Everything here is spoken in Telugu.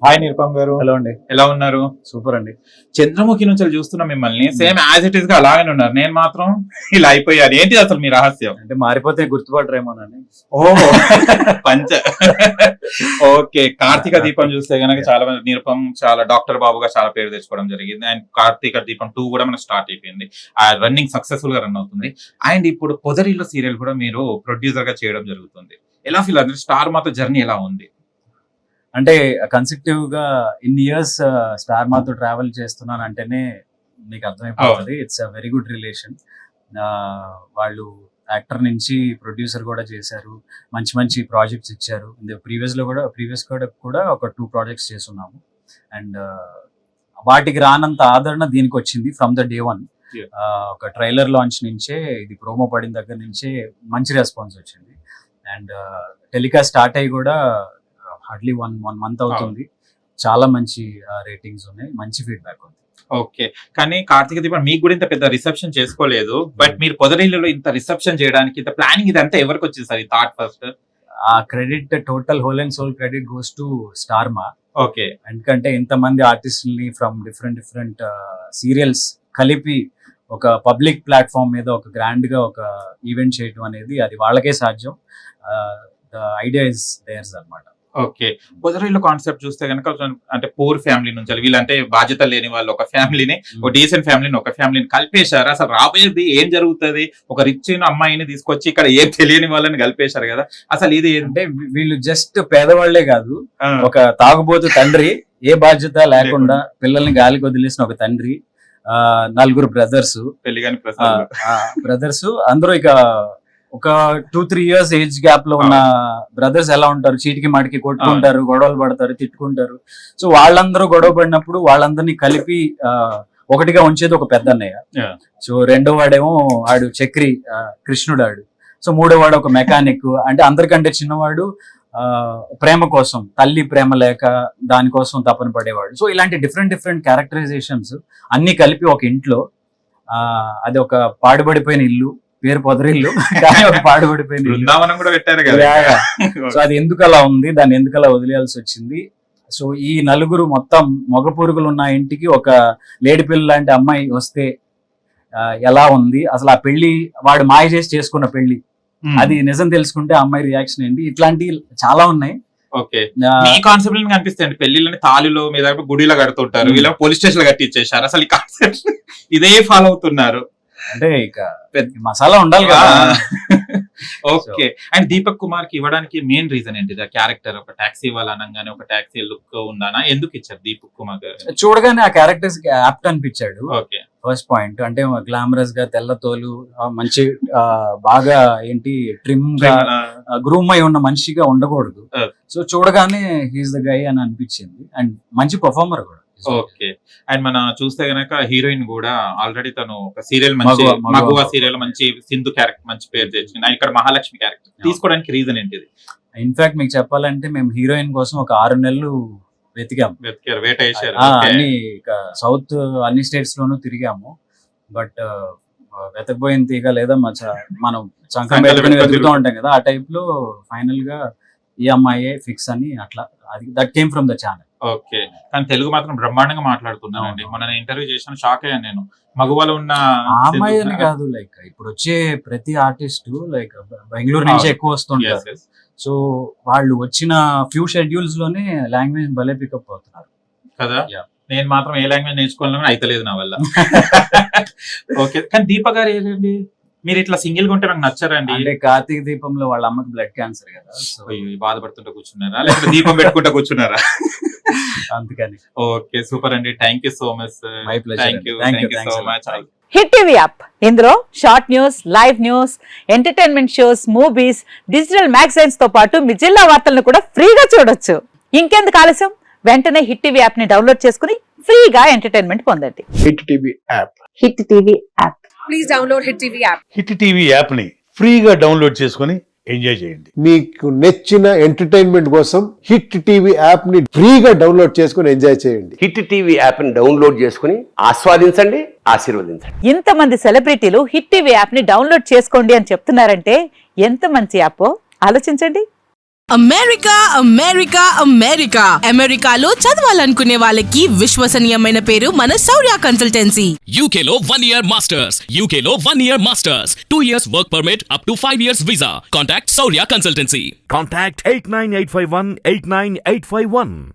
హాయ్ నిరుపమ్ గారు. హలో అండి. ఎలా ఉన్నారు? సూపర్ అండి. చంద్రముఖి నుంచి చూస్తున్నా మిమ్మల్ని, సేమ్ యాజ్ ఇట్ ఈస్ గా అలాగే ఉన్నారు. నేను మాత్రం ఇలా అయిపోయాను. ఏంటి అసలు మీ రహస్యం? అంటే మారిపోతే గుర్తుపడరేమోనని. ఓహో పంచ. ఓకే, కార్తీక దీపం చూస్తే గనక చాలా మంది నిరుపమ్ చాలా డాక్టర్ బాబుగా చాలా పేరు తెచ్చుకోవడం జరిగింది. అండ్ కార్తీక దీపం 2 కూడా మనకు స్టార్ట్ అయిపోయింది. ఆ రన్నింగ్ సక్సెస్ఫుల్ గా రన్ అవుతుంది. అండ్ ఇప్పుడు పొదరిల్లు సీరియల్ కూడా మీరు ప్రొడ్యూసర్ గా చేయడం జరుగుతుంది. ఎలా ఫీల్ అవుతుంది? స్టార్ మాతో జర్నీ ఎలా ఉంది? అంటే కన్సెక్టివ్ గా ఇన్ని ఇయర్స్ స్టార్ మాతో ట్రావెల్ చేస్తున్నాను అంటేనే మీకు అర్థమైపోతుంది. It's a very good relation. వాళ్ళు యాక్టర్ నుంచి ప్రొడ్యూసర్ కూడా చేశారు, మంచి మంచి ప్రాజెక్ట్స్ ఇచ్చారు. ప్రీవియస్ కూడా ఒక 2 ప్రాజెక్ట్స్ చేస్తున్నాము. అండ్ వాటికి రానంత ఆదరణ దీనికి వచ్చింది ఫ్రమ్ ద డే 1. ఒక ట్రైలర్ లాంచ్ నుంచే, ఇది ప్రోమో పడిన దగ్గర నుంచే మంచి రెస్పాన్స్ వచ్చింది. అండ్ టెలికాస్ట్ స్టార్ట్ అయ్యి కూడా హార్డ్లీ 1 మంత్ అవుతుంది. చాలా మంచి రేటింగ్స్ ఉన్నాయి, మంచి ఫీడ్బ్యాక్ ఉంది. ఓకే, కానీ కార్తీక దీపం మీకు కూడా ఇంత పెద్ద రిసెప్షన్ చేసుకోలేదు. బట్ మీరు పొదరిల్లులో ఇంత రిసెప్షన్ చేయడానికి ఇంత ప్లానింగ్ ఇదంతా ఎవరికి వచ్చింది సార్? ఈ థాట్ ఫస్ట్ ఆ credit, total whole and sole credit goes to star Maa. Okay, ఎందుకంటే ఇంతమంది ఆర్టిస్టుల్ని ఫ్రమ్ డిఫరెంట్ సీరియల్స్ కలిపి ఒక పబ్లిక్ ప్లాట్ఫామ్ మీద ఒక గ్రాండ్ గా ఒక ఈవెంట్ చేయడం అనేది అది వాళ్ళకే సాధ్యం. ద ఐడియా ఇస్ దేర్స్ అన్నమాట. ఓకే, పొదరిల్లు కాన్సెప్ట్ చూస్తే కనుక అంటే పూర్ ఫ్యామిలీ నుంచి వీళ్ళంటే బాధ్యత లేని వాళ్ళు ఒక ఫ్యామిలీని, ఒక డీసెంట్ ఫ్యామిలీని, ఒక ఫ్యామిలీని కలిపేశారు. అసలు రాబోయేది ఏం జరుగుతుంది? ఒక రిచ్ అమ్మాయిని తీసుకొచ్చి ఇక్కడ ఏం తెలియని వాళ్ళని కలిపేశారు కదా. అసలు ఇది అంటే వీళ్ళు జస్ట్ పేదవాళ్లే కాదు, ఒక తాగుబోతు తండ్రి, ఏ బాధ్యత లేకుండా పిల్లల్ని గాలికి వదిలేసిన ఒక తండ్రి, 4 బ్రదర్స్, పెళ్లిగాని బ్రదర్స్ అందరూ ఇక ఒక 2-3 years ఏజ్ గ్యాప్ లో ఉన్న బ్రదర్స్ ఎలా ఉంటారు, చీటికి మాటికి కొట్టుకుంటారు, గొడవలు పడతారు, తిట్టుకుంటారు. సో వాళ్ళందరూ గొడవ పడినప్పుడు వాళ్ళందరినీ కలిపి ఒకటిగా ఉంచేది ఒక పెద్ద అన్నయ్య. సో రెండో వాడేమో ఆడు చక్రి, కృష్ణుడు ఆడు. సో మూడో వాడు ఒక మెకానిక్. అంటే అందరికంటే చిన్నవాడు ప్రేమ కోసం, తల్లి ప్రేమ లేక దానికోసం తపన పడేవాడు. సో ఇలాంటి డిఫరెంట్ క్యారెక్టరైజేషన్స్ అన్ని కలిపి ఒక ఇంట్లో, అది ఒక పాడుబడిపోయిన ఇల్లు, పేరు పొదరిల్లు కానీ ఒక పాడుబడిపోయింది బృందావనం కూడా పెట్టారు కదా. సో అది ఎందుకు అలా ఉంది, దాన్ని ఎందుకు అలా వదిలేయాల్సి వచ్చింది? సో ఈ 4 మొత్తం మగ పురుగులు ఉన్న ఇంటికి ఒక లేడి పిల్ల లాంటి అమ్మాయి వస్తే ఎలా ఉంది, అసలు ఆ పెళ్లి వాడు మాయ చేసి చేసుకున్న పెళ్లి, అది నిజం తెలుసుకుంటే అమ్మాయి రియాక్షన్ ఏంటి, ఇట్లాంటివి చాలా ఉన్నాయి. ఓకే, ఈ కాన్సెప్ట్ కనిపిస్తాయండి. పెళ్లిళ్ళని తాళిలో మీద గుడిలో కడుతుంటారు, ఇలా పోలీస్ స్టేషన్ కట్టించేశారు. అసలు ఈ కాన్సెప్ట్ ఇదే ఫాలో అవుతున్నారు. అంటే ఇక మసాలా ఉండాలి కదా. ఓకే, అండ్ దీపక్ కుమార్ కి ఇవ్వడానికి మెయిన్ రీజన్ ఏంటి? క్యారెక్టర్ ఒక టాక్సీ వాళ్ళనగానే ఒక టాక్సీ లుక్ ఉందానా? ఎందుకు ఇచ్చారు దీపక్ కుమార్ గారు? చూడగానే ఆ క్యారెక్టర్స్ యాప్ట్ అనిపించాడు. Okay, first point. అంటే గ్లామరస్ గా, తెల్ల తోలు, మంచి బాగా ఏంటి ట్రిమ్ గా గ్రూమ్ అయి ఉన్న మనిషిగా ఉండకూడదు. సో చూడగానే హీఈస్ ద గై అని అనిపించింది. అండ్ మంచి పర్ఫార్మర్ కూడా. ఓకే, అండ్ మన చూస్తే గనక హీరోయిన్ కూడా ఆల్రెడీ తను ఒక సీరియల్ మంచి మగువ సీరియల్ మంచి సింధు క్యారెక్టర్ మంచి పేరు తెచ్చింది. ఇక్కడ మహాలక్ష్మి క్యారెక్టర్ తీసుకోవడానికి రీజన్ ఏంటిది? ఇన్ఫాక్ట్ మీకు చెప్పాలంటే మేము హీరోయిన్ కోసం ఒక 6 నెలలు వెతికారు, వేట వేసారు. అన్ని సౌత్ అన్ని స్టేట్స్ లోనూ తిరిగాము. బట్ వెతకపోయిన తీగ లేదా మనం చంకం పెట్టుకుని వెతుకుతూ ఉంటాం కదా, ఆ టైప్ లో ఫైనల్ గా ఈ అమ్మాయే ఫిక్స్ అని అట్లా, అది that came from the channel. Okay, కానీ తెలుగు మాత్రం బ్రహ్మాండంగా మాట్లాడుతున్నానండి. మొన్న ఇంటర్వ్యూ చేసిన షాక్ అయ్యాను నేను. మగవాళ్ళు ఉన్న అమ్మాయి అని కాదు, లైక్ ఇప్పుడు వచ్చే ప్రతి ఆర్టిస్ట్ లైక్ బెంగళూరు నుంచి ఎక్కువ వస్తుంటారు. సో వాళ్ళు వచ్చిన ఫ్యూ షెడ్యూల్స్ లోనే లాంగ్వేజ్ భలే పికప్ అవుతున్నారు కదా. నేను మాత్రం ఏ లాంగ్వేజ్ నేర్చుకోవాలని అయితలేదు నా వల్ల. ఓకే, కానీ దీప గారు ఏంటండి, మీరు ఇట్లా సింగిల్ గా ఉంటే నాకు నచ్చారండి. అంటే కార్తీక దీపంలో వాళ్ళ అమ్మకి బ్లడ్ క్యాన్సర్ కదా, సో బాధపడుతుంటే కూర్చున్నారా లేకపోతే దీపం పెట్టుకుంటా కూర్చున్నారా? అందుకని. ఓకే, సూపర్ అండి. Thank you so much. My pleasure. Thank you so much. Hit TV app, ఇందులో short news, live news, entertainment shows, movies, digital magazines తో పాటు మీ జిల్లా వార్తలను కూడా ఫ్రీగా చూడొచ్చు. ఇంకెందుకు ఆలస్యం, వెంటనే హిట్ టీవీ యాప్ ని డౌన్లోడ్ చేసుకుని ఫ్రీగా ఎంటర్టైన్మెంట్ పొందండి. Hit TV app. Hit TV app. Please download hit TV app. Hit TV app ని ఫ్రీగా డౌన్లోడ్ చేసుకుని ఎంజాయ్ చేయండి. మీకు నచ్చిన ఎంటర్టైన్మెంట్ కోసం హిట్ టీవీ యాప్ ని ఫ్రీగా డౌన్లోడ్ చేసుకుని ఎంజాయ్ చేయండి. హిట్ టీవీ యాప్ ని డౌన్లోడ్ చేసుకుని ఆస్వాదించండి, ఆశీర్వదించండి. ఇంతమంది సెలబ్రిటీలు హిట్ టీవీ యాప్ ని డౌన్లోడ్ చేసుకోండి అని చెప్తున్నారంటే ఎంత మంచి యాప్ ఆలోచించండి. అమెరికా అమెరికా అమెరికా అమెరికాలో చదవాలనుకునే వాళ్ళకి విశ్వసనీయమైన పేరు మన శౌర్య consultancy. UK Law 1 Year Masters. UK Law 1 Year Masters. 2 years work permit up to 5 years visa. Contact Saurya Consultancy. Contact 89851 89851.